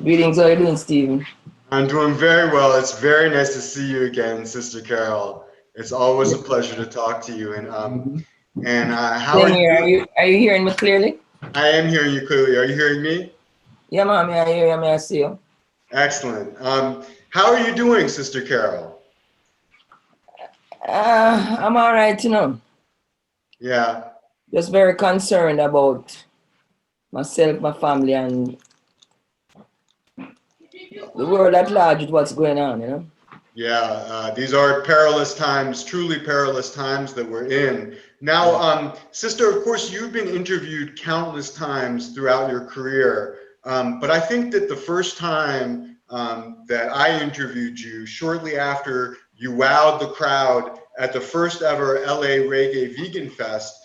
Greetings, how are you doing, Stephen? I'm doing very well. It's very nice to see you again, Sister Carol. It's always a pleasure to talk to you. And how are Same you here. doing? Are you hearing me clearly? I am hearing you clearly. Are you hearing me? Yeah, ma'am, I hear you, I see you. Excellent. How are you doing, Sister Carol? I'm all right, Yeah, Just very concerned about myself, my family, and the world at large with what's going on. yeah. These are perilous times, truly perilous times that we're in. Now, Sister, of course, you've been interviewed countless times throughout your career, but I think that the first time that I interviewed you, shortly after you wowed the crowd at the first ever LA Reggae Vegan Fest,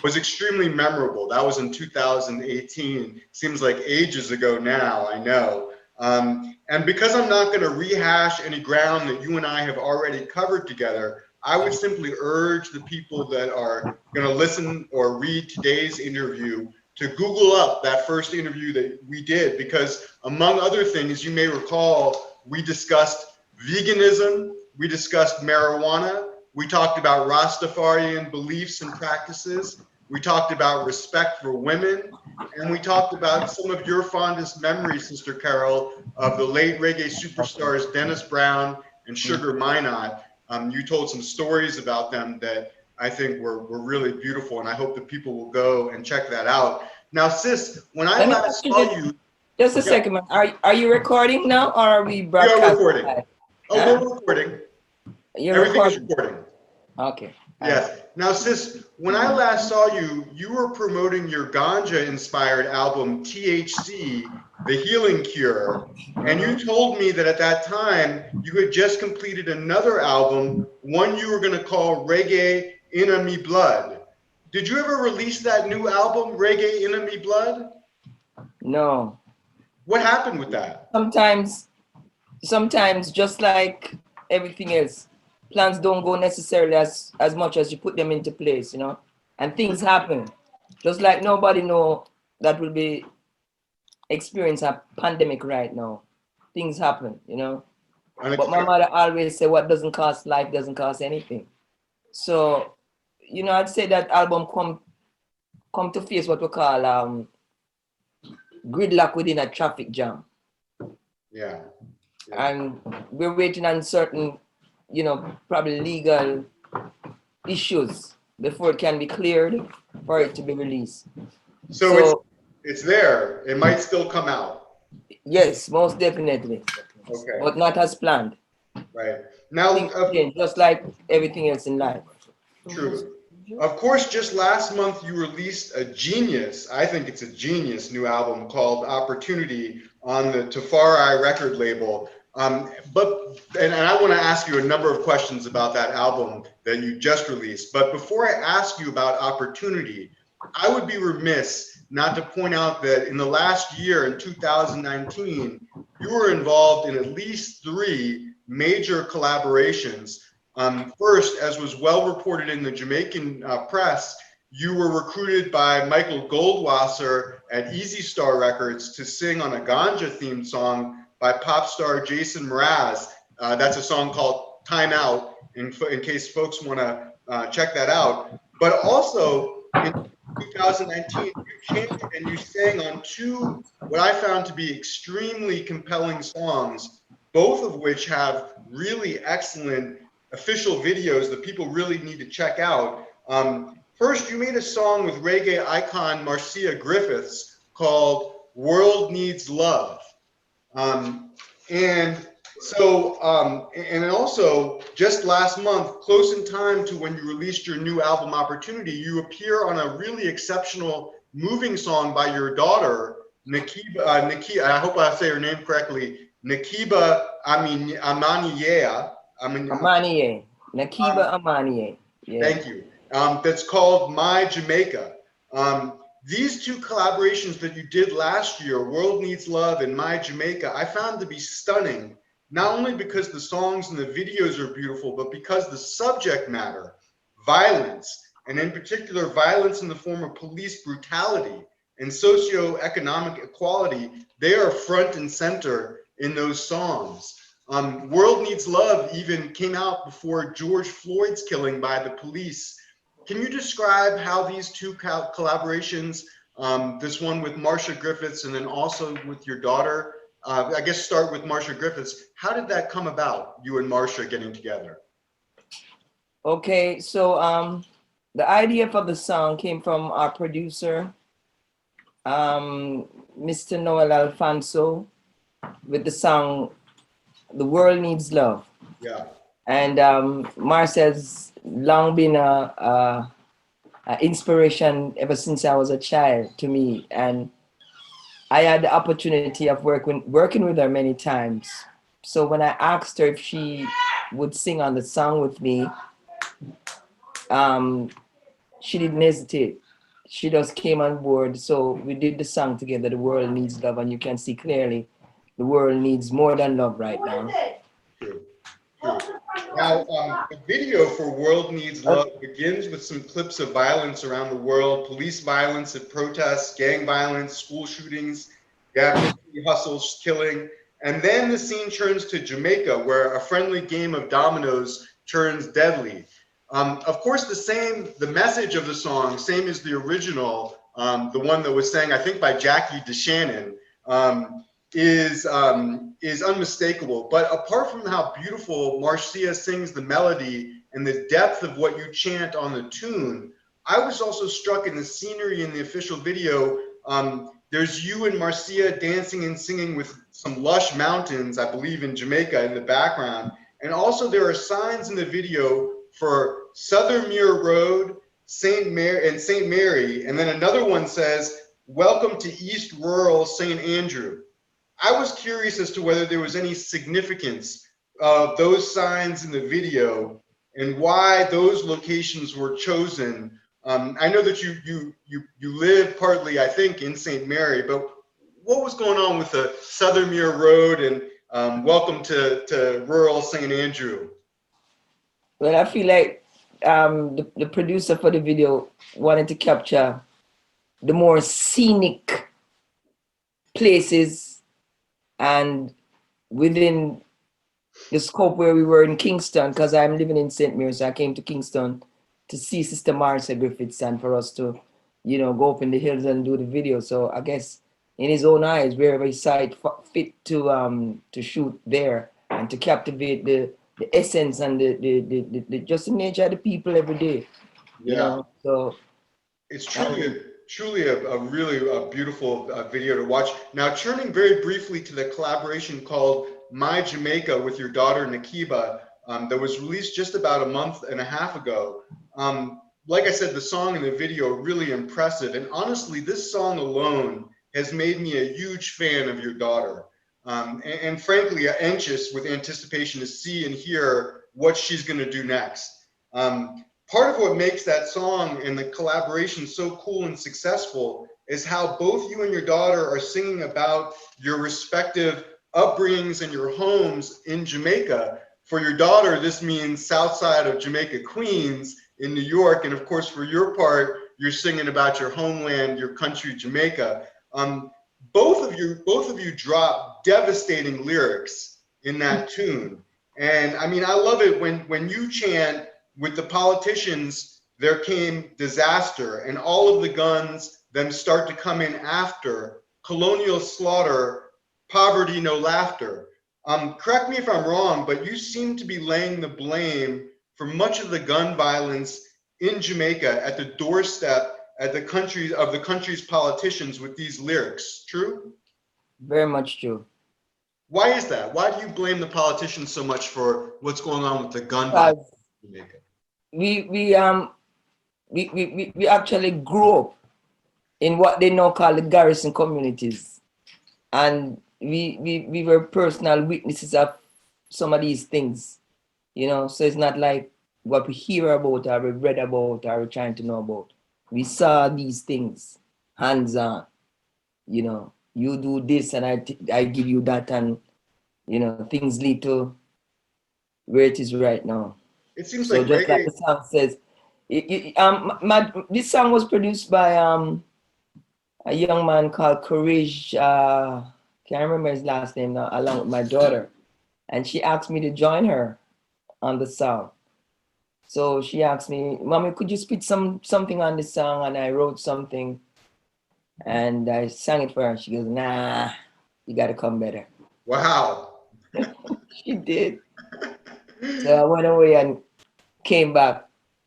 was extremely memorable. That was in 2018. Seems like ages ago now, I know. And because I'm not going to rehash any ground that you and I have already covered together, I would simply urge the people that are going to listen or read today's interview to Google up that first interview that we did, because among other things, you may recall, we discussed veganism, we discussed marijuana, we talked about Rastafarian beliefs and practices, we talked about respect for women, and we talked about some of your fondest memories, Sister Carol, of the late reggae superstars Dennis Brown and Sugar Minott. You told some stories about them that I think were really beautiful, and I hope that people will go and check that out. Now, sis, when I Let me last ask you saw this, you, just a yeah, second, man. Are you recording now or are we we are broadcasting recording. live? Oh, Huh? we're recording. You're Everything is recording. recording. Okay. All right. Yes. Now, sis, when I last saw you, you were promoting your ganja-inspired album THC, The Healing Cure, and you told me that at that time you had just completed another album, one you were going to call Reggae in Me Blood. Did you ever release that new album, Reggae in Me Blood? No. What happened with that? Sometimes, sometimes just like everything else, plans don't go necessarily as much as you put them into place, and things happen. Just like nobody know that will be experience a pandemic right now. Things happen. But my Unexpected. mother always say what doesn't cost life doesn't cost anything. So, I'd say that album come to face what we call gridlock within a traffic jam. Yeah. Yeah. And we're waiting on certain, probably legal issues before it can be cleared for it to be released. So So it's there. It might still come out. yes, most definitely, Okay. but not as planned. Right. Now, Things change, just like everything else in life. true. Of course, just last month you released a genius, I think it's a genius new album called Opportunity on the Tafari record label. And I want to ask you a number of questions about that album that you just released. But before I ask you about Opportunity, I would be remiss not to point out that in the last year, in 2019, you were involved in at least three major collaborations. First, as was well reported in the Jamaican press, you were recruited by Michael Goldwasser at Easy Star Records to sing on a ganja themed song by pop star Jason Mraz. That's a song called Time Out, in case folks want to check that out. But also in 2019, you chanted and you sang on two, what I found to be extremely compelling songs, both of which have really excellent official videos that people really need to check out. First, you made a song with reggae icon Marcia Griffiths called World Needs Love. And and also just last month, close in time to when you released your new album Opportunity, you appear on a really exceptional moving song by your daughter, Nakiba, I hope I say her name correctly, Nakiba Amaniye. Amaniye, Um, Nakiba Amaniye. Yeah. Thank you. That's called My Jamaica. These two collaborations that you did last year, World Needs Love and My Jamaica, I found to be stunning, not only because the songs and the videos are beautiful, but because the subject matter, violence, and in particular, violence in the form of police brutality and socioeconomic equality, they are front and center in those songs. World Needs Love even came out before George Floyd's killing by the police. Can you describe how these two collaborations, this one with Marcia Griffiths and then also with your daughter, I guess start with Marcia Griffiths, how did that come about, you and Marcia getting together? Okay, so the idea for the song came from our producer, Mr. Noel Alfonso, with the song "The World Needs Love." Yeah. And Marcia's long been a inspiration ever since I was a child to me, and I had the opportunity of working with her many times. So when I asked her if she would sing on the song with me, um, she didn't hesitate. She just came on board. So we did the song together, "The World Needs Love," and you can see clearly the world needs more than love right now. True. True. Now, the video for World Needs Love begins with some clips of violence around the world, police violence at protests, gang violence, school shootings, hustles, killing. And then the scene turns to Jamaica, where a friendly game of dominoes turns deadly. Of course, the message of the song, same as the original, the one that was sang, I think, by Jackie DeShannon, is unmistakable. But apart from how beautiful Marcia sings the melody and the depth of what you chant on the tune, I was also struck in the scenery in the official video. There's you and Marcia dancing and singing with some lush mountains, I believe in Jamaica, in the background. And also there are signs in the video for Southermere Road, St. Mary, and then another one says, "Welcome to East Rural St. Andrew." I was curious as to whether there was any significance of those signs in the video and why those locations were chosen. I know that you live partly, I think, in St. Mary, but what was going on with the Southermere Road and welcome to rural St. Andrew? Well, I feel like the producer for the video wanted to capture the more scenic places, and within the scope where we were in Kingston, because I'm living in St. Mary, so I came to Kingston to see Sister Marcia Griffiths and for us to, go up in the hills and do the video. So I guess in his own eyes, wherever he saw it fit to shoot there and to captivate the essence and the just the nature of the people every day. Yeah. So it's truly a really beautiful video to watch. Now, turning very briefly to the collaboration called My Jamaica with your daughter Nakiba, that was released just about a month and a half ago. Like I said, the song and the video are really impressive. And honestly, this song alone has made me a huge fan of your daughter. And frankly, anxious with anticipation to see and hear what she's going to do next. Part of what makes that song and the collaboration so cool and successful is how both you and your daughter are singing about your respective upbringings and your homes in Jamaica. For your daughter, this means south side of Jamaica, Queens in New York. And of course, for your part, you're singing about your homeland, your country, Jamaica. Both of you drop devastating lyrics in that tune. And I mean, I love it when you chant, "With the politicians, there came disaster, and all of the guns then start to come in after. Colonial slaughter, poverty, no laughter." Correct me if I'm wrong, but you seem to be laying the blame for much of the gun violence in Jamaica at the doorstep of the country's politicians with these lyrics. True? very much true. Why is that? Why do you blame the politicians so much for what's going on with the gun violence in Jamaica? We actually grew up in what they now call the garrison communities, and we were personal witnesses of some of these things, so it's not like what we hear about or we read about or we're trying to know about. We saw these things hands on. You do this and I give you that, and things lead to where it is right now. It seems So like just like reggae. the song says, this song was produced by a young man called Courage, can't remember his last name now, along with my daughter. And she asked me to join her on the song. So she asked me, Mommy, could you spit something on this song? And I wrote something and I sang it for her. She goes, nah, you gotta come better. Wow. She did. So I went away and came back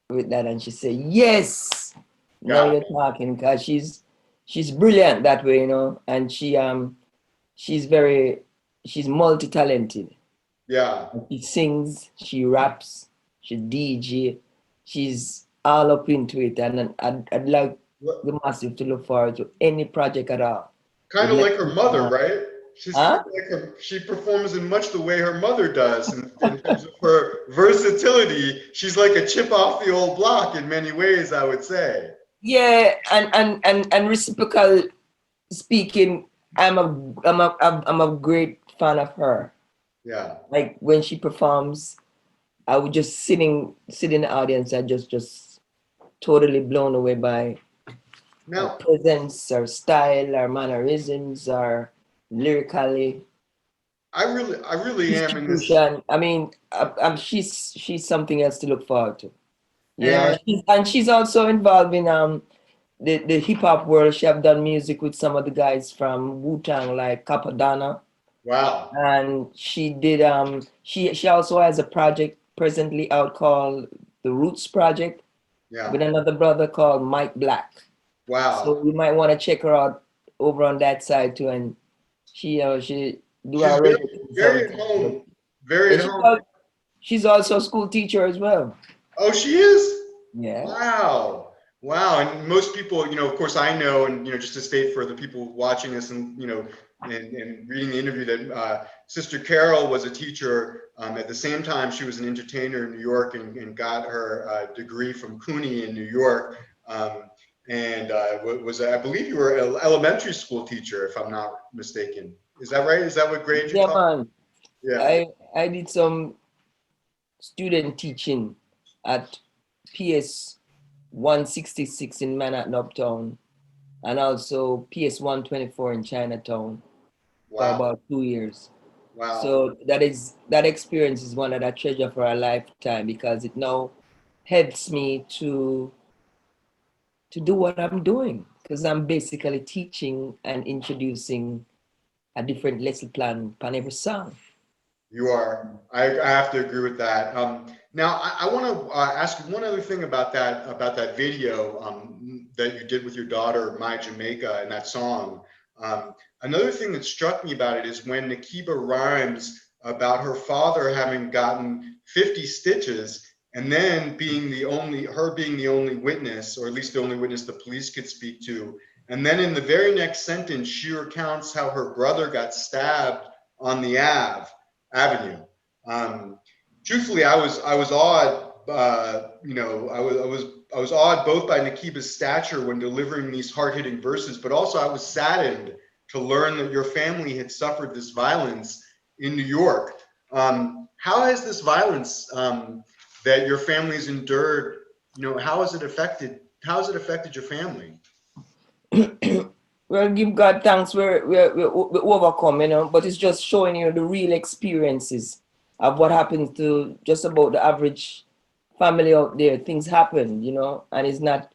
with that and she said, yes, now Got you're it. talking, because she's brilliant that way, and she's very she's multi-talented. Yeah. She sings, she raps, she DJ, she's all up into it, and I'd like What, the massive to look forward to any project at all. kind With of like her mother, Nakima. right? She's kind Huh? of like her, she performs in much the way her mother does in terms of her versatility. She's like a chip off the old block in many ways, I would say. Yeah, and reciprocal speaking, I'm a great fan of her. Yeah. Like when she performs, I would just sit in the audience and just totally blown away by her Now, presence, her style, her mannerisms, her lyrically I really am in this, distribution. I mean, she's something else to look forward to. and She's also involved in the hip hop world. She have done music with some of the guys from Wu Tang like Capadonna, wow. and she did she also has a project presently out called the Roots Project with Yeah. another brother called Mike Black. So Wow. you might want to check her out over on that side too. And she do She's her very, reggae thing very at sometimes. But home. Very yeah, at home. she's also a school teacher as well. Oh, she is? Yeah. Wow. Wow. And most people, of course I know, and, just to state for the people watching this and, and reading the interview that Sister Carol was a teacher. At the same time, she was an entertainer in New York and got her degree from CUNY in New York. And I believe you were an elementary school teacher, if I'm not mistaken. Is that right? Is that what grade you Yeah, taught? man. Yeah. I did some student teaching at PS 166 in Manhattan Uptown and also PS 124 in Chinatown for Wow. about 2 years. Wow. So that experience is one that I treasure for a lifetime because it now helps me to do what I'm doing because I'm basically teaching and introducing a different lesson plan on every song. You are. I have to agree with that. Now, I want to ask you one other thing about that video that you did with your daughter, My Jamaica, and that song. Another thing that struck me about it is when Nakiba rhymes about her father having gotten 50 stitches and then being the only witness, or at least the only witness the police could speak to. And then in the very next sentence, she recounts how her brother got stabbed on the Avenue. Um, Truthfully, I was awed. I was awed both by Nakiba's stature when delivering these hard-hitting verses, but also I was saddened to learn that your family had suffered this violence in New York. How has this violence that your family's endured? How has it affected? How has it affected your family? Well, give God thanks, we overcome, but it's just showing you the real experiences of what happens to just about the average family out there. Things happen, and it's not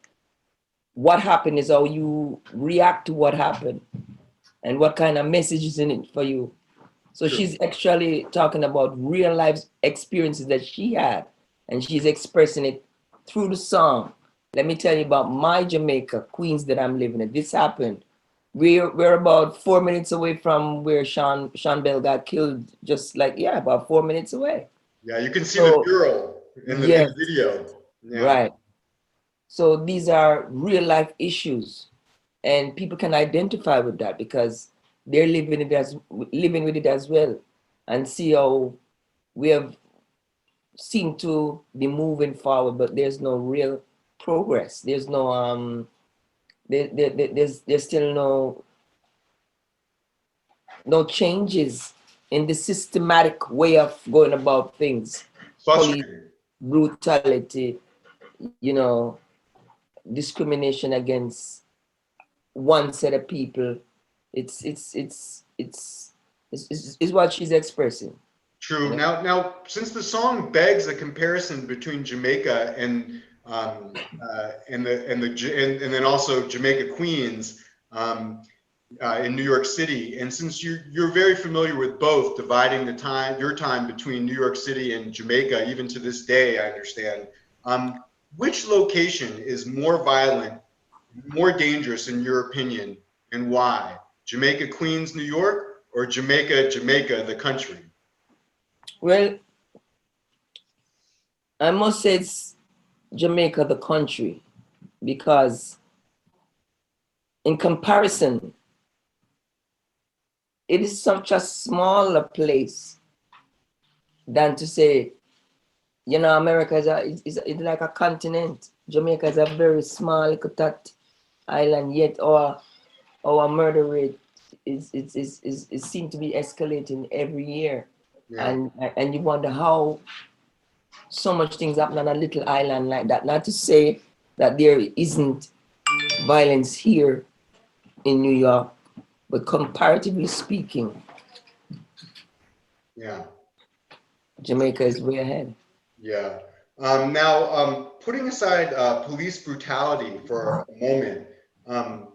what happened, is how you react to what happened and what kind of message is in it for you. So True. she's actually talking about real life experiences that she had, and she's expressing it through the song. Let me tell you about my Jamaica, Queens, that I'm living in. This happened. We're about 4 minutes away from where Sean Bell got killed. Just like, yeah, about 4 minutes away. Yeah, you can see the So mural in yes, the video. Yeah. right. So these are real life issues, and people can identify with that because they're living with it as well, and see how we have seemed to be moving forward, but there's no real progress. There's no there's still no changes in the systematic way of going about things. Police Frustrating. brutality, discrimination against one set of people. It's what she's expressing. You True. know? Now, since the song begs a comparison between Jamaica and then also Jamaica Queens in New York City, and since you're very familiar with both, dividing your time between New York City and Jamaica, even to this day, I understand. Um, which location is more violent, more dangerous in your opinion, and why? Jamaica Queens, New York, or Jamaica, the country? Well, I must say it's Jamaica, the country, because in comparison, it is such a smaller place than to say, America is like a continent. Jamaica is a very small little tot island, yet our murder rate is seem to be escalating every year. Yeah. And you wonder how so much things happen on a little island like that. Not to say that there isn't violence here in New York, but comparatively speaking, Yeah. Jamaica is way ahead. Yeah. Now, putting aside police brutality for a moment, um,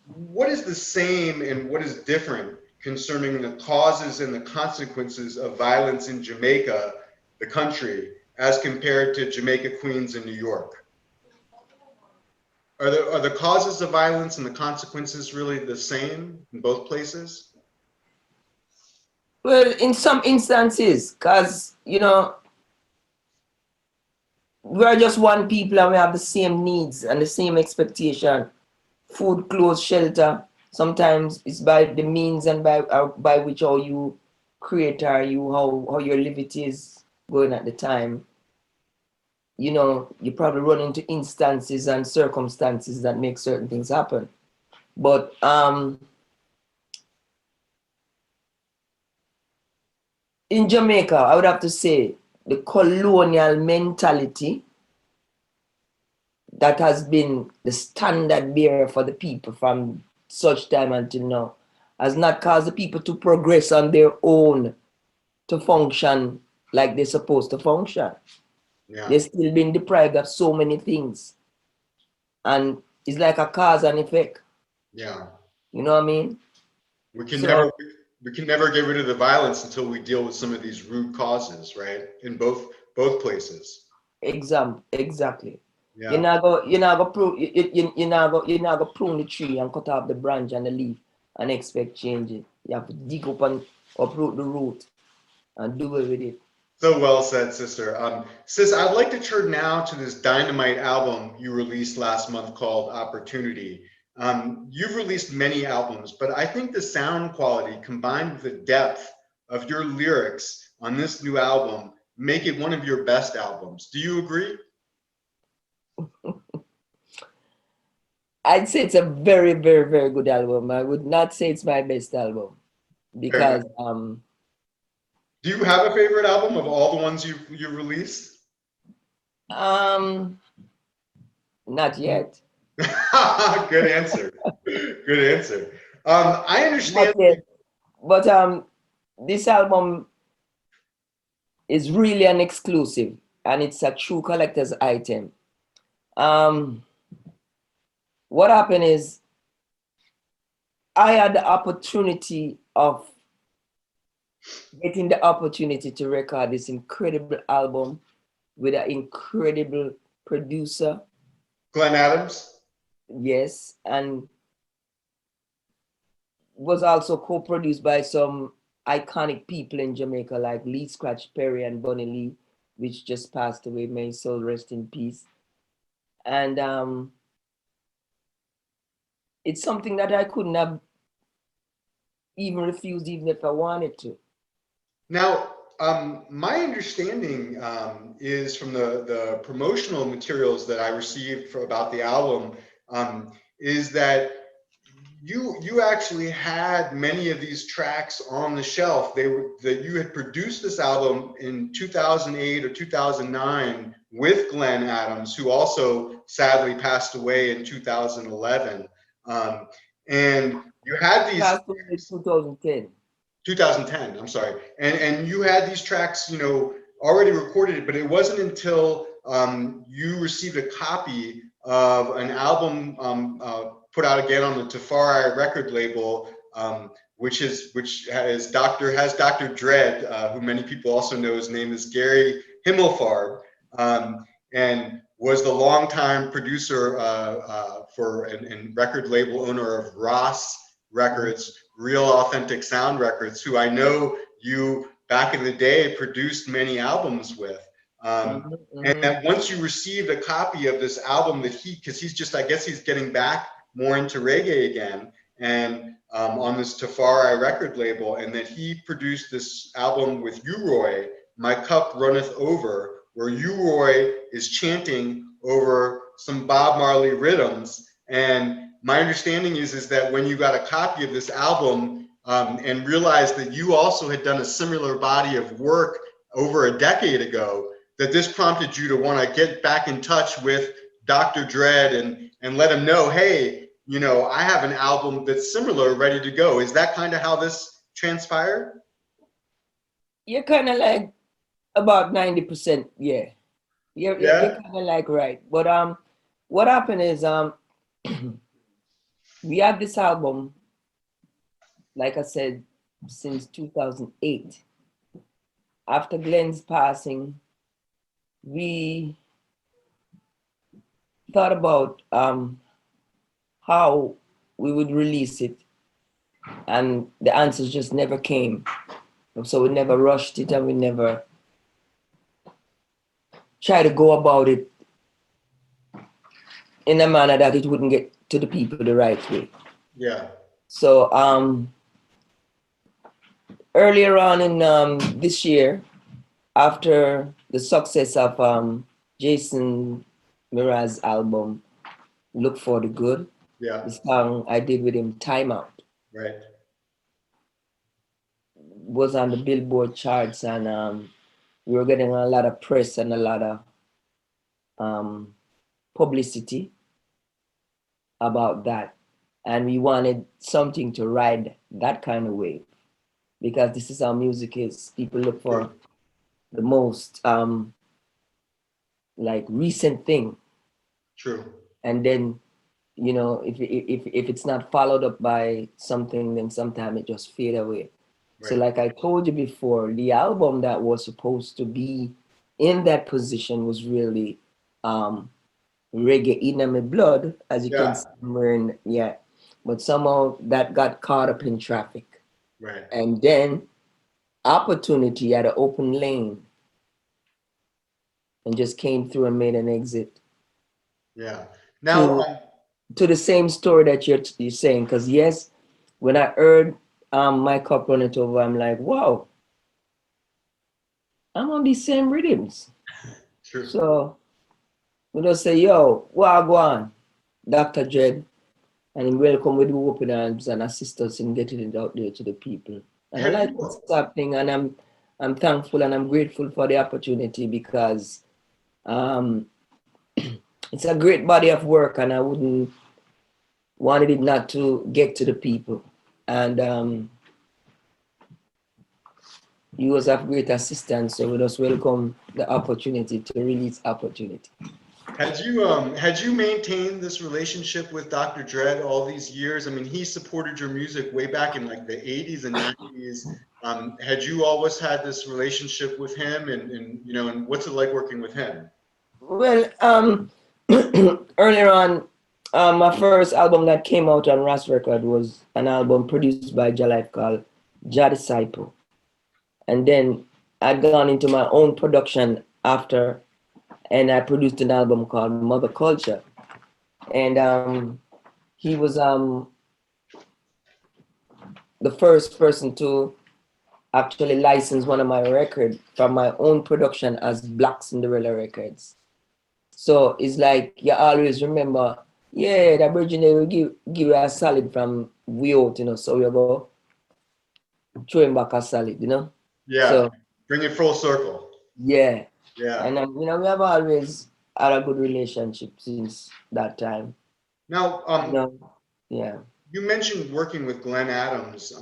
what is the same and what is different concerning the causes and the consequences of violence in Jamaica, the country, as compared to Jamaica, Queens, and New York? Are the causes of violence and the consequences really the same in both places? Well, in some instances, because we are just one people and we have the same needs and the same expectation. Food, clothes, shelter. Sometimes it's by the means and by which how you create or how your liberty is going at the time. You probably run into instances and circumstances that make certain things happen. But in Jamaica, I would have to say the colonial mentality that has been the standard bearer for the people from such time until now has not caused the people to progress on their own to function like they're supposed to function. Yeah. They're still being deprived of so many things. And it's like a cause and effect. Yeah. You know what I mean? We can So never we can never get rid of the violence until we deal with some of these root causes, right? In both places. exactly. Yeah. You're not go prune the tree and cut off the branch and the leaf and expect change it. You have to dig up and uproot the root and do it with it. So well said, sister. Sis, I'd like to turn now to this dynamite album you released last month called Opportunity. You've released many albums, but I think the sound quality combined with the depth of your lyrics on this new album make it one of your best albums. Do you agree? I'd say it's a very, very, very good album. I would not say it's my best album Fair enough. because Do you have a favorite album of all the ones you've released? um not yet. Good answer. Good answer. I Not understand. yet. But this album is really an exclusive and it's a true collector's item. Um what happened is I had the opportunity of getting the opportunity to record this incredible album with an incredible producer. Glenn Adams. Yes, and was also co-produced by some iconic people in Jamaica like Lee Scratch Perry and Bunny Lee, which just passed away. May his soul rest in peace. And it's something that I couldn't have even refused, even if I wanted to. Now, my understanding is from the promotional materials that I received about the album is that you actually had many of these tracks on the shelf. That you had produced this album in 2008 or 2009 with Glenn Adams, who also sadly passed away in 2011. Um, and you had these Passed away in 2010. 2010, I'm sorry, and you had these tracks, already recorded, but it wasn't until you received a copy of an album put out again on the Tafari record label, which has Dr. Dread, who many people also know. His name is Gary Himmelfarb, and was the longtime producer for and record label owner of Ross Records, Real Authentic Sound Records, who I know you back in the day produced many albums with. And that once you received a copy of this album that because I guess he's getting back more into reggae again, and on this Tafari record label, and that he produced this album with U-Roy, My Cup Runneth Over, where U-Roy is chanting over some Bob Marley rhythms. And my understanding is that when you got a copy of this album and realized that you also had done a similar body of work over a decade ago, that this prompted you to want to get back in touch with Dr. Dread and let him know, hey, I have an album that's similar, ready to go. Is that kind of how this transpired? You're kind of like about 90%, yeah. You're kind of like right. But what happened is we had this album, like I said, since 2008. After Glenn's passing, we thought about how we would release it, and the answers just never came. So we never rushed it, and we never tried to go about it in a manner that it wouldn't get to the people the right way. Yeah. So earlier on in this year, after the success of Jason Mraz's album, Look for the Good, Yeah. the song I did with him, Time Out, Right. was on the Billboard charts, and we were getting a lot of press and a lot of publicity about that. And we wanted something to ride that kind of wave, because this is how music is. People look for the most like recent thing. True. And then, if it's not followed up by something, then sometimes it just fade away. Right. So like I told you before, the album that was supposed to be in that position was really Reggae in My Blood, as you can see. But somehow that got caught up in traffic. Right. And then opportunity at an open lane and just came through and made an exit. Yeah. Now to the same story that you're saying, because yes, when I heard My Cup Run It Over, I'm like, wow, I'm on these same rhythms. True. So we just say, yo, wagwan, Dr. Dread, and welcome with open arms and assist us in getting it out there to the people. And I like what's happening, and I'm thankful and I'm grateful for the opportunity, because it's a great body of work, and I wouldn't wanted it not to get to the people. And he was of great assistance, so we just welcome the opportunity to release opportunity. Had you maintained this relationship with Dr. Dread all these years? I mean, he supported your music way back in like the 80s and 90s. Had you always had this relationship with him, and what's it like working with him? Well, earlier on, my first album that came out on Ross Record was an album produced by Jalife called Jah Disciple. And then I'd gone into my own production after, and I produced an album called Mother Culture. And he was the first person to actually license one of my records from my own production as Black Cinderella Records. So it's like you always remember, yeah, the Virgin will give you a salad from we out, so we go throw him back a salad, Yeah, so bring it full circle. Yeah. Yeah. And we have always had a good relationship since that time. Now, Yeah. You mentioned working with Glenn Adams,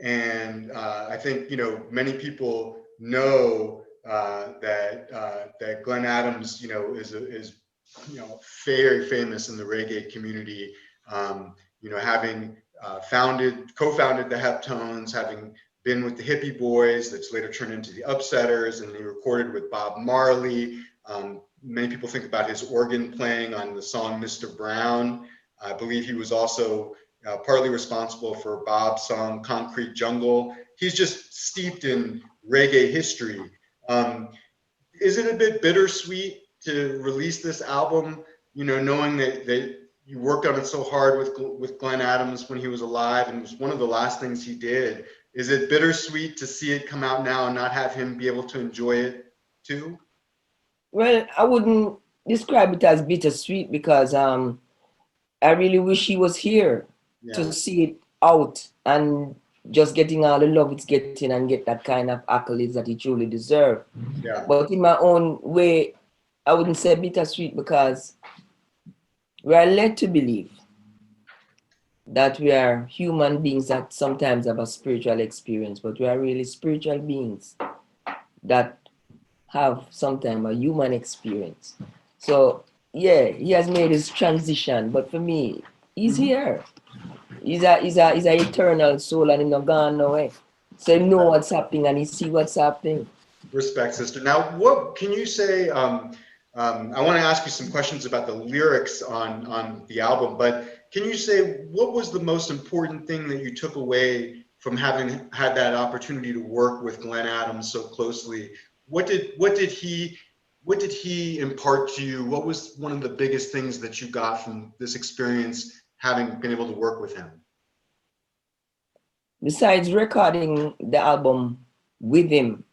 and I think many people know that Glenn Adams, is very famous in the reggae community. Having co-founded the Heptones, having been with the Hippie Boys, that's later turned into the Upsetters, and he recorded with Bob Marley. Many people think about his organ playing on the song Mr. Brown. I believe he was also partly responsible for Bob's song Concrete Jungle. He's just steeped in reggae history. Um, is it a bit bittersweet to release this album, knowing that you worked on it so hard with Glenn Adams when he was alive, and it was one of the last things he did? Is it bittersweet to see it come out now and not have him be able to enjoy it too? Well, I wouldn't describe it as bittersweet because I really wish he was here to Yeah, see it out and just getting all the love it's getting and get that kind of accolades that he truly deserves. yeah, But in my own way, I wouldn't say bittersweet because we are led to believe that we are human beings that sometimes have a spiritual experience, but we are really spiritual beings that have sometimes a human experience. So yeah, he has made his transition, but for me, he's mhm, here. He's a eternal soul and he's not gone away. So he know what's happening and he see what's happening. respect, sister. Now, what can you say? I want to ask you some questions about the lyrics on the album, but can you say what was the most important thing that you took away from having had that opportunity to work with Glenn Adams so closely? What did he impart to you? What was one of the biggest things that you got from this experience having been able to work with him? Besides recording the album with him,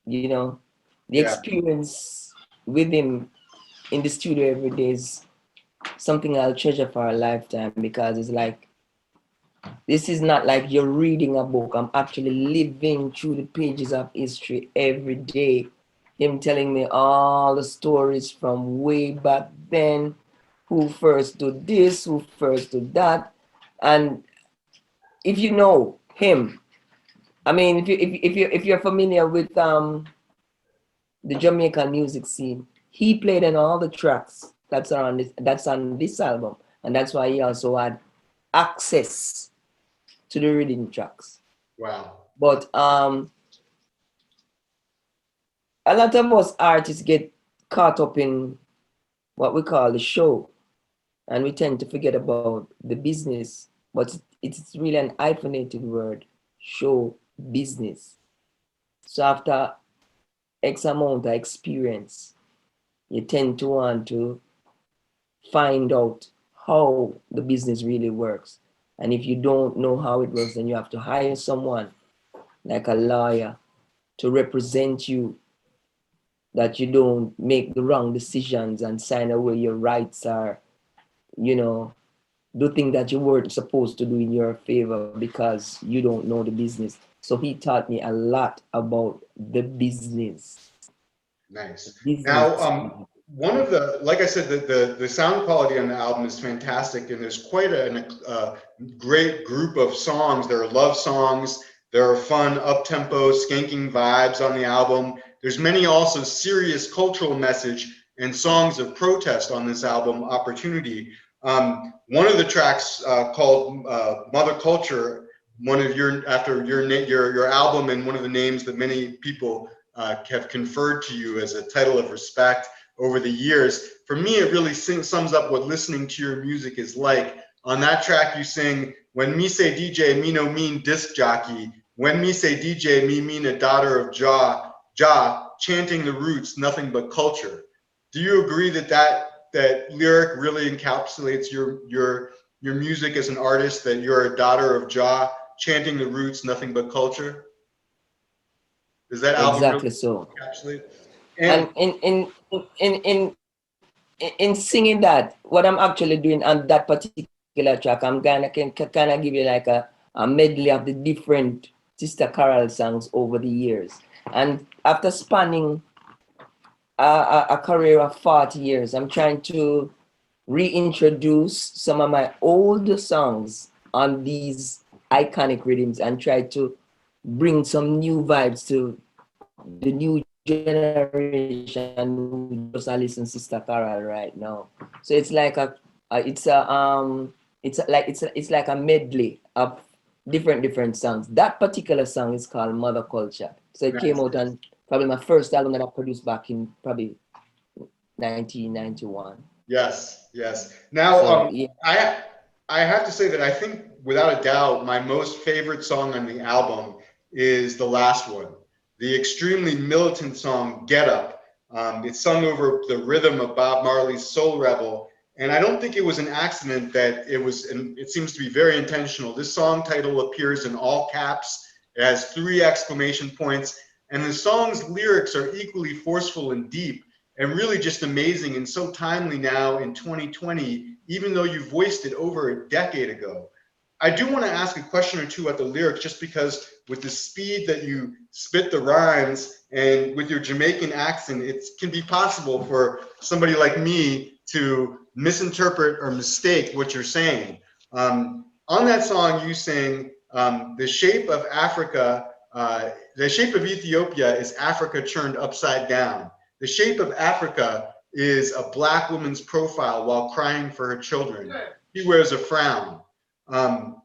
you know, the Yeah, experience with him in the studio every day is something I'll treasure for a lifetime because it's like this is not like you're reading a book. I'm actually living through the pages of history every day. Him telling me all the stories from way back then, who first did this, who first did that. And if you know him, I mean, if you're familiar with the Jamaican music scene, he played in all the tracks that's on this album, and that's why he also had access to the rhythm tracks. wow. But a lot of us artists get caught up in what we call the show, and we tend to forget about the business. But it's really an hyphenated word, show business. So after X amount of experience, you tend to want to find out how the business really works. And if you don't know how it works, then you have to hire someone like a lawyer to represent you, that you don't make the wrong decisions and sign away your rights, or you know do things that you weren't supposed to do in your favor because you don't know the business. So he taught me a lot about the business. Nice. Now, Business. one of the, like I said, the sound quality on the album is fantastic, and there's quite a great group of songs. There are love songs, there are fun, up-tempo, skanking vibes on the album. There's many also serious cultural message and songs of protest on this album, Opportunity. One of the tracks called Mother Culture, one of your after your album, and one of the names that many people have conferred to you as a title of respect over the years. For me, it really sums up what listening to your music is like. On that track, you sing, "When me say DJ, me no mean disc jockey. When me say DJ, me mean a daughter of Jah, chanting the roots, nothing but culture." Do you agree that lyric really encapsulates your music as an artist? That you're a daughter of Jah, chanting the roots, nothing but culture? Does that album really Exactly so. encapsulate? And And in singing that, what I'm actually doing on that particular track, I'm kind of give you like a medley of the different Sister Carol songs over the years. And after spanning a career of 40 years, I'm trying to reintroduce some of my old songs on these iconic rhythms and try to bring some new vibes to the new generation who just listen Sister Carol right now. So it's like it's like a medley of different songs. That particular song is called Mother Culture. So it came Nice. out on probably my first album that I produced back in probably 1991. Yes, yes. Now, So yeah, I have to say that I think, without a doubt, my most favorite song on the album is the last one, the extremely militant song "Get Up." It's sung over the rhythm of Bob Marley's "Soul Rebel," and I don't think it was an accident that it was. And it seems to be very intentional. This song title appears in all caps. It has 3 exclamation points, and the song's lyrics are equally forceful and deep, and really just amazing and so timely now in 2020, even though you voiced it over a decade ago. I do want to ask a question or two at the lyrics, just because with the speed that you spit the rhymes and with your Jamaican accent, it can be possible for somebody like me to misinterpret or mistake what you're saying. On that song, you sing, the shape of Africa, the shape of Ethiopia is Africa turned upside down. The shape of Africa is a Black woman's profile while crying for her children. She wears a frown. Um,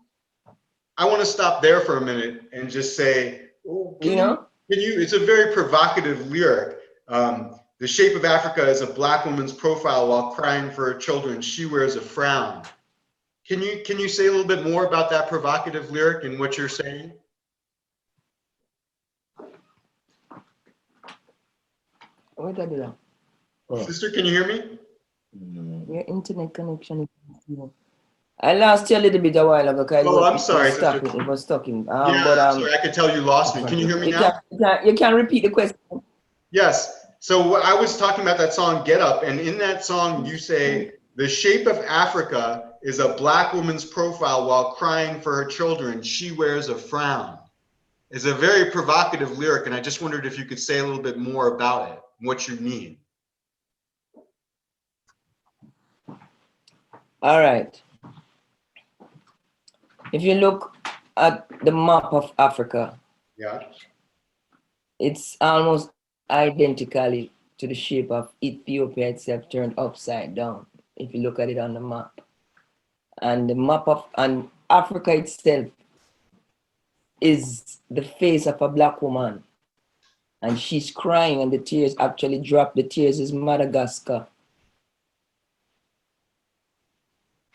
I want to stop there for a minute and just say, you know, it's a very provocative lyric. The shape of Africa is a Black woman's profile while crying for her children. She wears a frown. Can you say a little bit more about that provocative lyric and what you're saying? what did I do now? Oh, Sister, can you hear me? your internet connection is. I lost you a little bit a while ago because Oh, I'm it was sorry, sister. stuck. It was stuck in. Yeah, But I'm sorry. I could tell you lost me. Can you hear me now? you can repeat the question. Yes. So I was talking about that song "Get Up," and in that song you say, "The shape of Africa is a Black woman's profile while crying for her children. She wears a frown." It's a very provocative lyric, and I just wondered if you could say a little bit more about it, what you mean. All right. If you look at the map of Africa, Yeah. it's almost identically to the shape of Ethiopia itself turned upside down. If you look at it on the map, and the map of and Africa itself is the face of a Black woman, and she's crying, and the tears actually drop. The tears is Madagascar.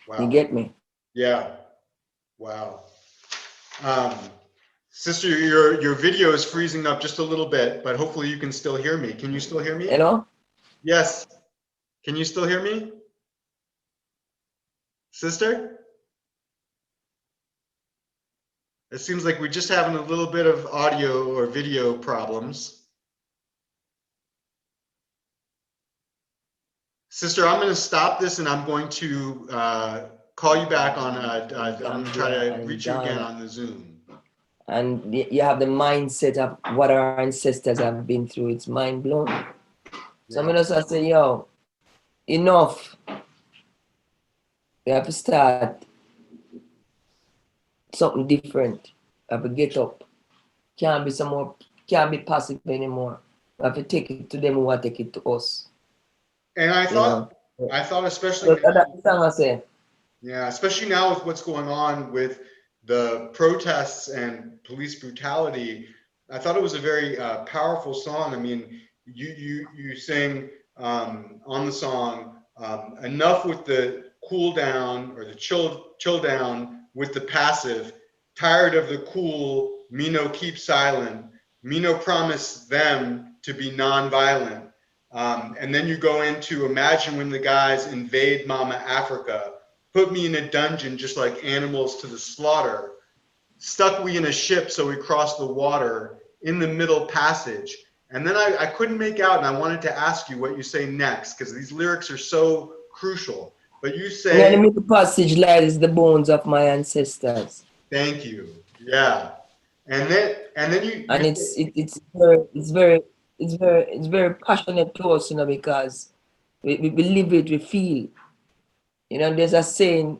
You Wow. get me? Yeah. Wow. Um, Sister, your video is freezing up just a little bit, but hopefully you can still hear me. Can you still hear me? Hello? Yes. Can you still hear me? Sister? It seems like we're just having a little bit of audio or video problems. Sister, I'm going to stop this and I'm going to call you back on, I'm going to try to reach you again on the Zoom. And you have the mindset of what our ancestors have been through. It's mind blowing. Some of us I say, yo, enough. We have to start something different. We have to get up. Can't be passive anymore. We have to take it to them who want to take it to us. And I You thought especially know? now, That's the song I say. yeah, especially now with what's going on with the protests and police brutality, I thought it was a very powerful song. I mean, you sing on the song, enough with the cool down or the chill down with the passive, tired of the cool, me no keep silent, me no promise them to be nonviolent. And then you go into imagine when the guys invade Mama Africa, put me in a dungeon just like animals to the slaughter, stuck we in a ship so we crossed the water in the middle passage. And then I couldn't make out, and I wanted to ask you what you say next, because these lyrics are so crucial. But you say, In the middle passage lies the bones of my ancestors. thank you. Yeah. And then And say, it's very passionate to us, because we live it, we feel. There's a saying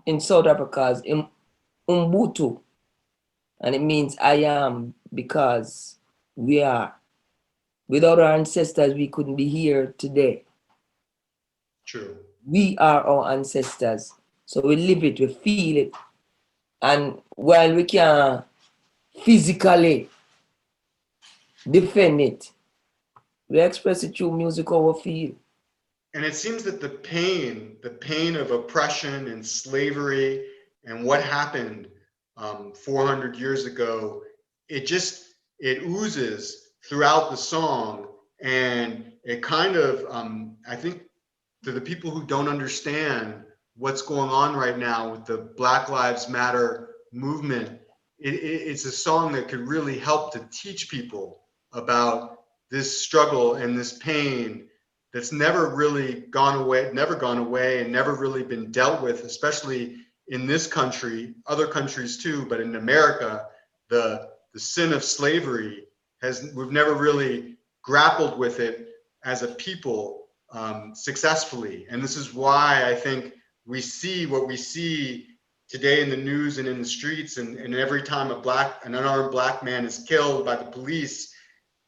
in South Africa, is Umbutu, and it means I am because we are. Without our ancestors, we couldn't be here today. True. We are our ancestors. So we live it, we feel it. And while we can physically defend it, we express it through music how we feel. And it seems that the pain of oppression and slavery and what happened 400 years ago, it oozes throughout the song, and it kind of, I think, to the people who don't understand what's going on right now with the Black Lives Matter movement, it's a song that could really help to teach people about this struggle and this pain that's never gone away and never really been dealt with, especially in this country, other countries too, but in America, the sin of slavery we've never really grappled with it as a people successfully. And this is why I think we see what we see today in the news and in the streets, and every time an unarmed black man is killed by the police,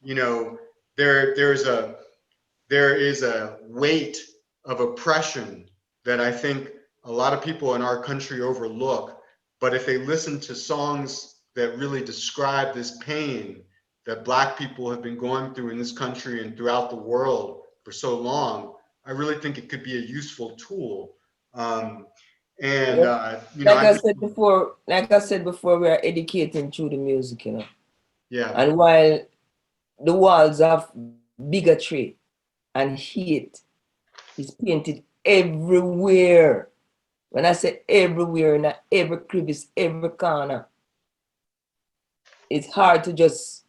you know, there is a weight of oppression that I think a lot of people in our country overlook. But if they listen to songs that really describe this pain that Black people have been going through in this country and throughout the world for so long, I really think it could be a useful tool. Um, and Yeah. Like I said before, we are educating through the music. Yeah, And while the walls of bigotry and hate is painted everywhere, when I say everywhere, in every crevice, every corner, it's hard to just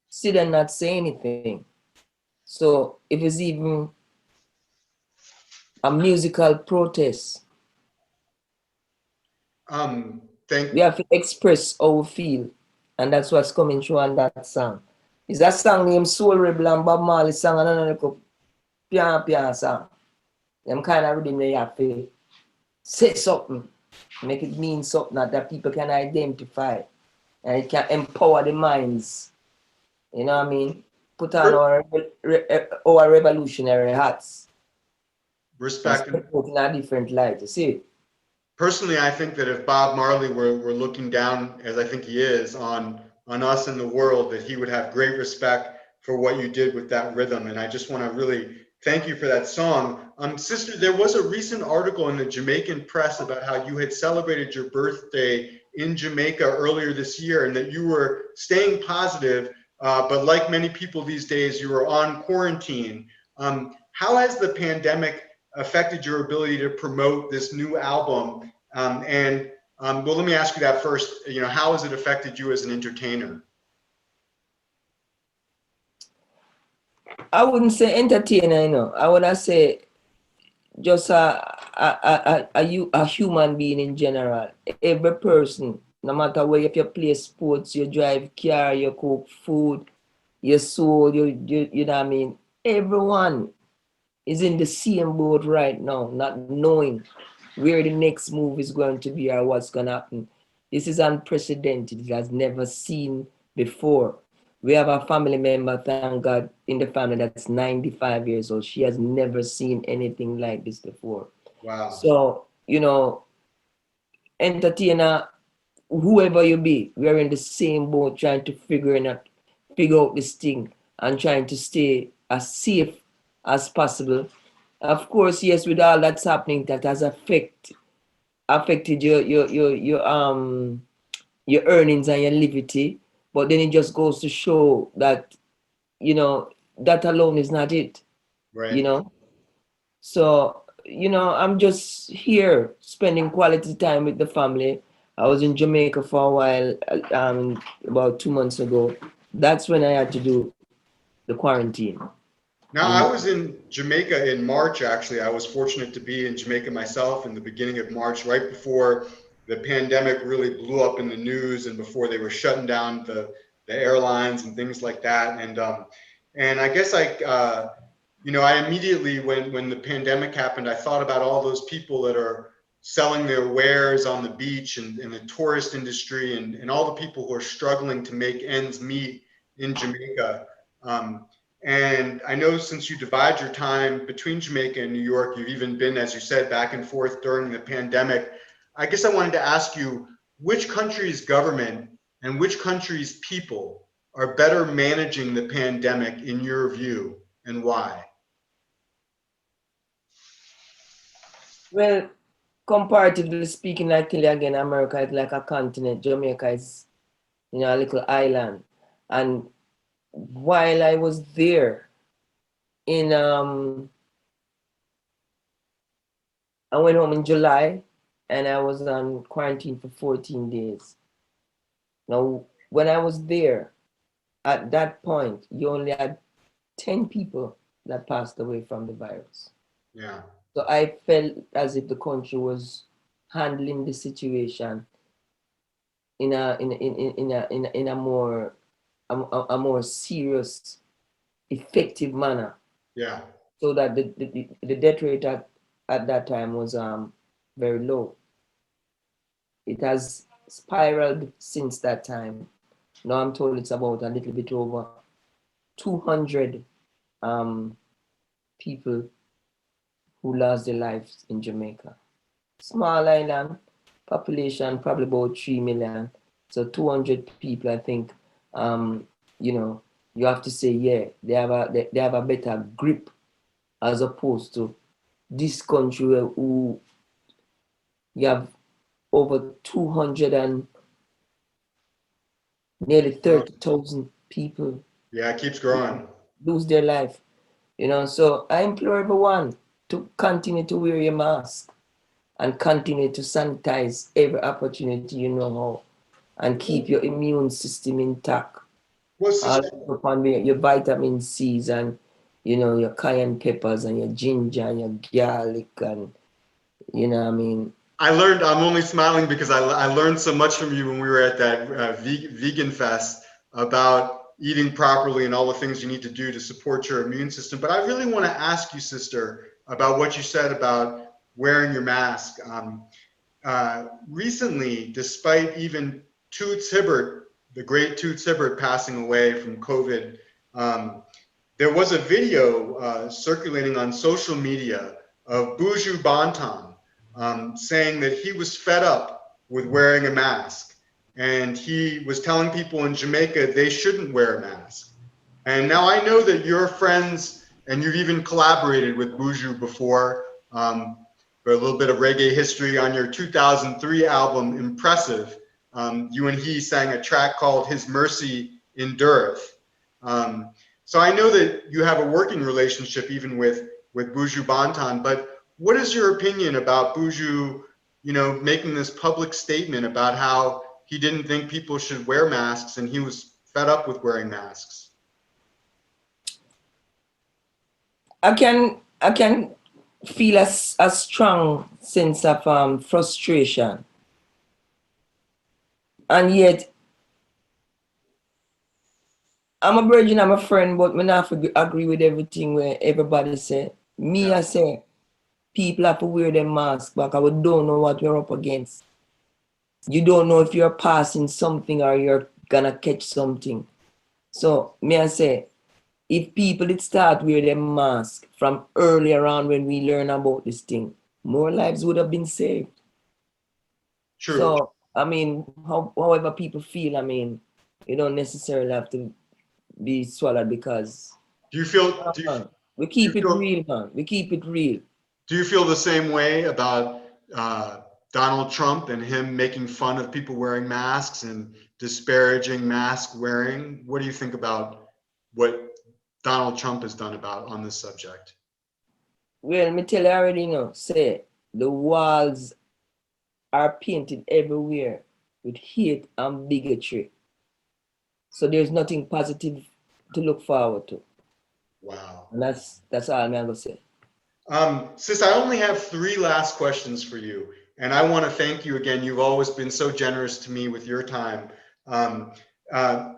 sit and not say anything. So if it's even a musical protest, we thank have to express how we feel. And that's what's coming through on that song. It's that song named Soul Rebel and Bob Marley song and another piano piano song. Them kind of rhythm they have to say something, make it mean something that people can identify, and it can empower the minds. You know what I mean? Put on our revolutionary hats and respect. step out in a different light. You see? Personally, I think that if Bob Marley were looking down, as I think he is, on us in the world, that he would have great respect for what you did with that rhythm. And I just want to really thank you for that song. Sister, there was a recent article in the Jamaican press about how you had celebrated your birthday in Jamaica earlier this year and that you were staying positive, but like many people these days, you were on quarantine. How has the pandemic affected your ability to promote this new album? Well, let me ask you that first. How has it affected you as an entertainer? I wouldn't say entertainer. I would say just a human being in general. Every person, no matter where, if you play sports, you drive car, you cook food, you sew, you know what I mean? Everyone is in the same boat right now, not knowing where the next move is going to be or what's going to happen. This is unprecedented. It has never seen before. We have a family member, thank God, in the family that's 95 years old. She has never seen anything like this before. Wow. So, entertainer, whoever you be, we're in the same boat trying to figure out this thing and trying to stay as safe as possible. Of course, yes, with all that's happening, that has affected your earnings and your liberty. But then it just goes to show that, that alone is not it, you Right. know. So, I'm just here spending quality time with the family. I was in Jamaica for a while, about 2 months ago. That's when I had to do the quarantine. Now, I was in Jamaica in March, actually. I was fortunate to be in Jamaica myself in the beginning of March, right before the pandemic really blew up in the news and before they were shutting down the airlines and things like that. And I guess you know, I immediately, when the pandemic happened, I thought about all those people that are selling their wares on the beach and the tourist industry and all the people who are struggling to make ends meet in Jamaica. Um, and I know since you divide your time between Jamaica and New York, you've even been, as you said, back and forth during the pandemic. I guess I wanted to ask you, which country's government and which country's people are better managing the pandemic in your view, and why? Well, comparatively speaking, I tell you again, America is like a continent. Jamaica is, a little island. And while I was there in I went home in July and I was on quarantine for 14 days. Now, when I was there, at that point, you only had 10 people that passed away from the virus. Yeah. So I felt as if the country was handling the situation in a more a more serious, effective manner. Yeah. So that the death rate at that time was very low. It has spiraled since that time. Now I'm told it's about a little bit over 200 um, people who lost their lives in Jamaica. Small island, population probably about 3 million. So 200 people, I think, you know, you have to say, yeah, they have a better grip as opposed to this country who you have over 200 and nearly 30,000 people Yeah, it keeps growing. lose their life. So I implore everyone to continue to wear your mask and continue to sanitize every opportunity you know how and keep your immune system intact. Well, All sister, upon your vitamin C's and your cayenne peppers and your ginger and your garlic and what I mean. I'm only smiling because I learned so much from you when we were at that vegan fest about eating properly and all the things you need to do to support your immune system. But I really want to ask you, sister, about what you said about wearing your mask. Recently, despite even Toots Hibbert, the great Toots Hibbert, passing away from COVID, um, there was a video circulating on social media of Buju Banton saying that he was fed up with wearing a mask. And he was telling people in Jamaica they shouldn't wear a mask. And now I know that you're friends and you've even collaborated with Buju before for a little bit of reggae history on your 2003 album, Impressive. You and he sang a track called His Mercy Endureth. So I know that you have a working relationship even with Buju Banton, but what is your opinion about Buju, making this public statement about how he didn't think people should wear masks and he was fed up with wearing masks? I can feel a strong sense of frustration, and yet I'm a virgin, I'm a friend, but me not agree with everything where everybody say. Me, Yeah, I say people have to wear their mask because we don't know what we're up against. You don't know if you're passing something or you're gonna catch something. So me, I say if people did start wear their mask from earlier on when we learn about this thing, more lives would have been saved. true. So I mean, however people feel, I mean, you don't necessarily have to be swallowed because Do you feel do you, we do you keep it feel real, man. We keep it real. do you feel the same way about Donald Trump and him making fun of people wearing masks and disparaging mask wearing? What do you think about what Donald Trump has done about on this subject? Well, me tell you already now, say the walls are painted everywhere with hate and bigotry. So there's nothing positive to look forward to. Wow. And that's all I'm gonna say. Sis, I only have three last questions for you, and I want to thank you again. You've always been so generous to me with your time. Um, uh,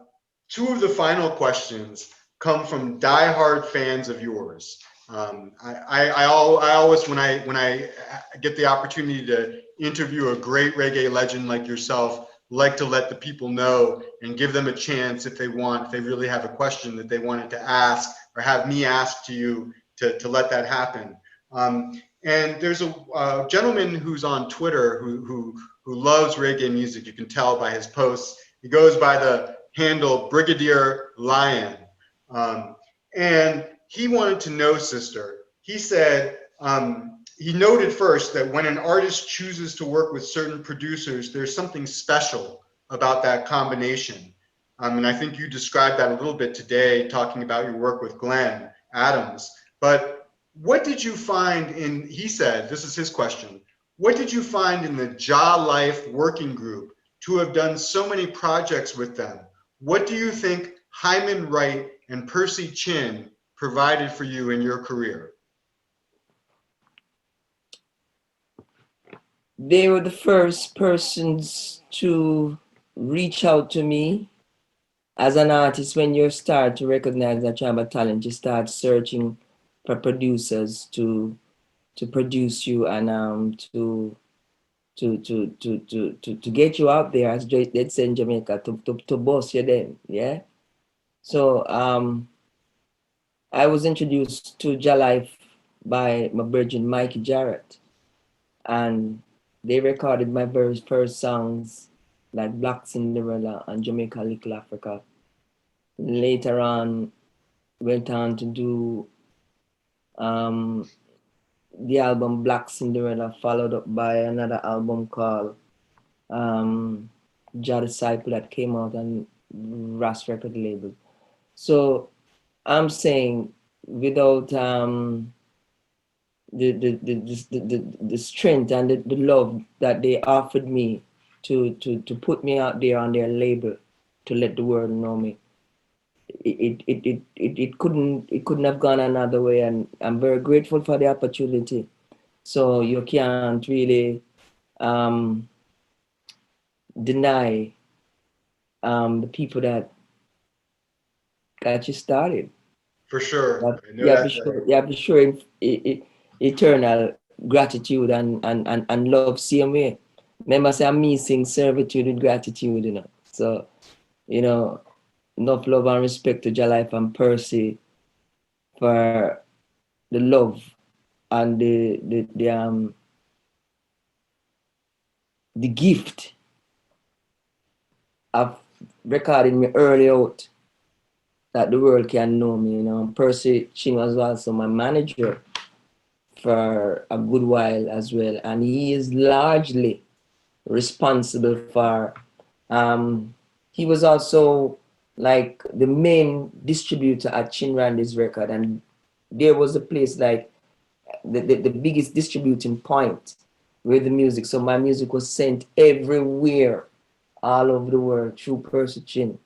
Two of the final questions come from diehard fans of yours. I always, when I get the opportunity to interview a great reggae legend like yourself, like to let the people know and give them a chance if they want, if they really have a question that they wanted to ask or have me ask to you, to let that happen. And there's a gentleman who's on Twitter who loves reggae music. You can tell by his posts. He goes by the handle Brigadier Lion. And he wanted to know, sister. He said, he noted first that when an artist chooses to work with certain producers, there's something special about that combination. And I think you described that a little bit today, talking about your work with Glenn Adams. But what did you find in, he said, this is his question, what did you find in the Ja Life working group to have done so many projects with them? What do you think Hyman Wright and Percy Chin provided for you in your career? They were the first persons to reach out to me. As an artist, when you start to recognize that you have a talent, you start searching for producers to produce you and to get you out there, as they'd say in Jamaica, to boss you then, yeah. So I was introduced to Ja Life by my virgin Mikey Jarrett, and they recorded my very first songs like Black Cinderella and Jamaica Little Africa. Later on, went on to do the album Black Cinderella, followed up by another album called Ja Disciple that came out on Ras record label. So I'm saying without the strength and the love that they offered me to put me out there on their label to let the world know me, it couldn't have gone another way, and I'm very grateful for the opportunity. So you can't really deny the people that got you started. For sure. I know You have to that's show, right. you have to show eternal gratitude and love same way. Remember, say I'm missing servitude with gratitude, So, enough love and respect to Ja Life and Percy for the love and the gift of recording me early out that the world can know me. Percy Chin was also my manager for a good while as well, and he is largely responsible for. He was also like the main distributor at Chin Randy's record, and there was a place like the biggest distributing point with the music. So my music was sent everywhere, all over the world through Percy Chin.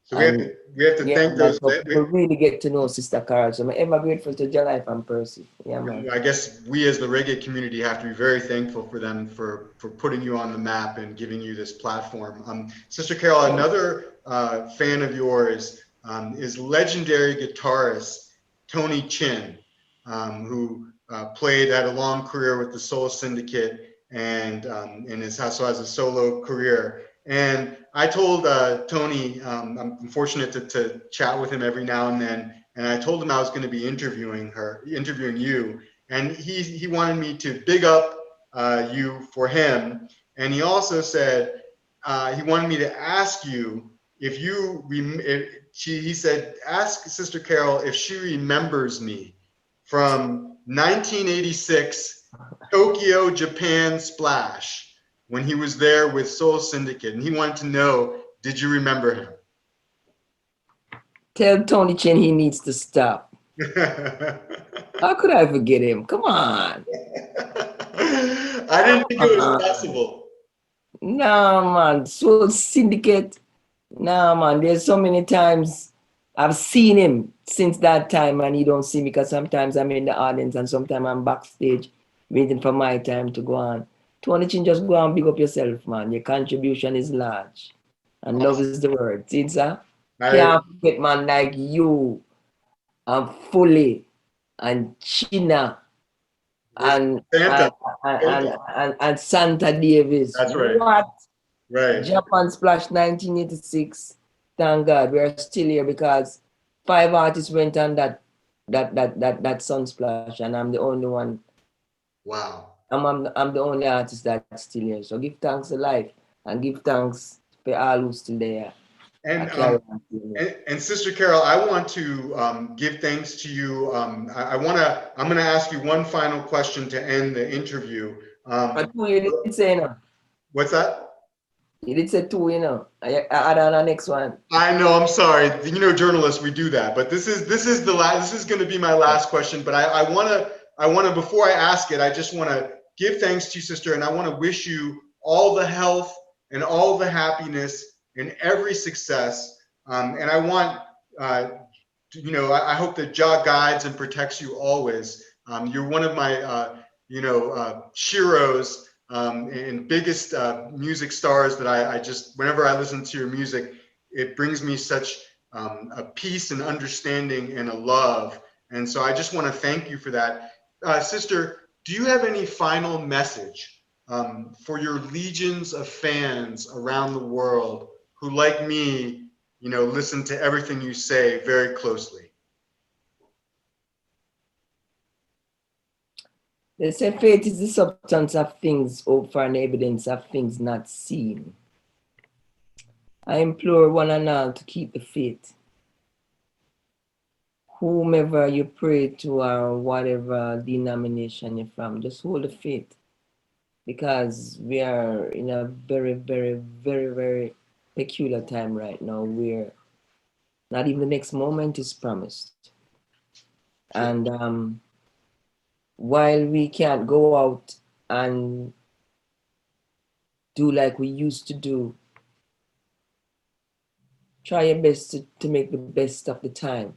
So And we have to yeah, thank man, those. so people really get to know Sister Carol. So I'm ever grateful to Ja Life and Percy. Yeah, man. I guess we as the reggae community have to be very thankful for them for putting you on the map and giving you this platform. Sister Carol, another fan of yours is legendary guitarist Tony Chin, who had a long career with the Soul Syndicate and also has a solo career. And I told Tony, I'm fortunate to chat with him every now and then, and I told him I was going to be interviewing you, and he wanted me to big up you for him, and he also said he wanted me to ask you if he said ask Sister Carol if she remembers me from 1986 Tokyo, Japan Splash when he was there with Soul Syndicate, and he wanted to know, did you remember him? Tell Tony Chin he needs to stop. How could I forget him? Come on. I didn't think it was possible. No, man. Soul Syndicate. No, man. There's so many times I've seen him since that time and he don't see me because sometimes I'm in the audience and sometimes I'm backstage waiting for my time to go on. Tony Chin, just go and big up yourself, man. Your contribution is large. And love Awesome. is the word. See, sir? I Can't forget man like you. I'm fully and China This and Santa. and and, and, Santa. and Santa Davis. That's right. What? Right. Japan Splash 1986. Thank God we are still here because 5 artists went on that Sunsplash, and I'm the only one. Wow. I'm the only artist that's still here. So give thanks to life and give thanks for all who's still there. I And carry on still here. and Sister Carol, I want to give thanks to you. I'm gonna ask you one final question to end the interview. But two you did say no. What's that? You did say two, you know. I add on the next one. I know, I'm sorry. You know, journalists, we do that. But this is the last. This is going to be my last question. But I wanna before I ask it, I just want to give thanks to you, sister, and I want to wish you all the health and all the happiness and every success. And I want, I hope that Jah guides and protects you always. You're one of my, sheroes and biggest music stars that I just, whenever I listen to your music, it brings me such a peace and understanding and a love. And so I just want to thank you for that. Sister, do you have any final message for your legions of fans around the world who, like me, listen to everything you say very closely? They say faith is the substance of things hoped for and evidence of things not seen. I implore one and all to keep the faith. Whomever you pray to or whatever denomination you're from, just hold the faith. Because we are in a very, very, very, very peculiar time right now where not even the next moment is promised. And while we can't go out and do like we used to do, try your best to make the best of the time,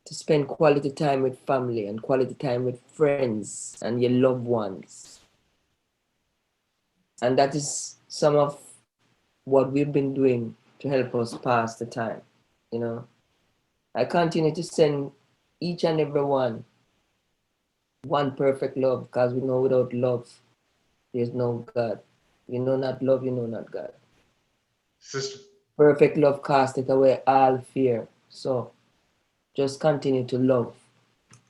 to spend quality time with family and quality time with friends and your loved ones. And that is some of what we've been doing to help us pass the time, you know. I continue to send each and every one perfect love, because we know without love, there's no God. You know not love, you know not God. Sister, Perfect love casteth away all fear. So just continue to love,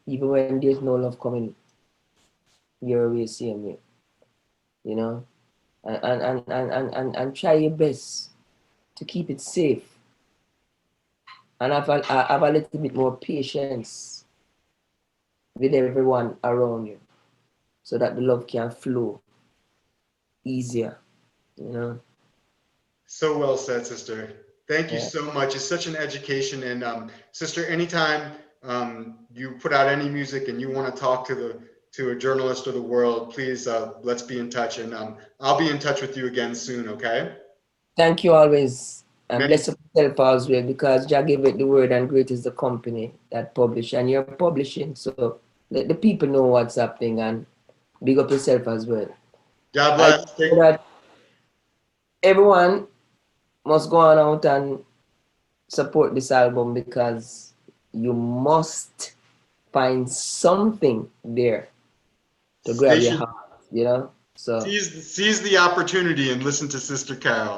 even when there's no love coming your way, same way, you know? And try your best to keep it safe and have a little bit more patience with everyone around you so that the love can flow easier, you know? so well said, sister. Thank you Yeah. so much. It's such an education. And sister, anytime you put out any music and you want to talk to a journalist or the world, please let's be in touch. And I'll be in touch with you again soon. Okay. Thank you always. And Many bless up yourself as well, because Jah gave it the word and great is the company that publish. And you're publishing. So let the people know what's happening and big up yourself as well. God I bless. know that everyone must go on out and support this album, because you must find something there to grab your Station heart, you know? So seize the opportunity and listen to Sister Carol.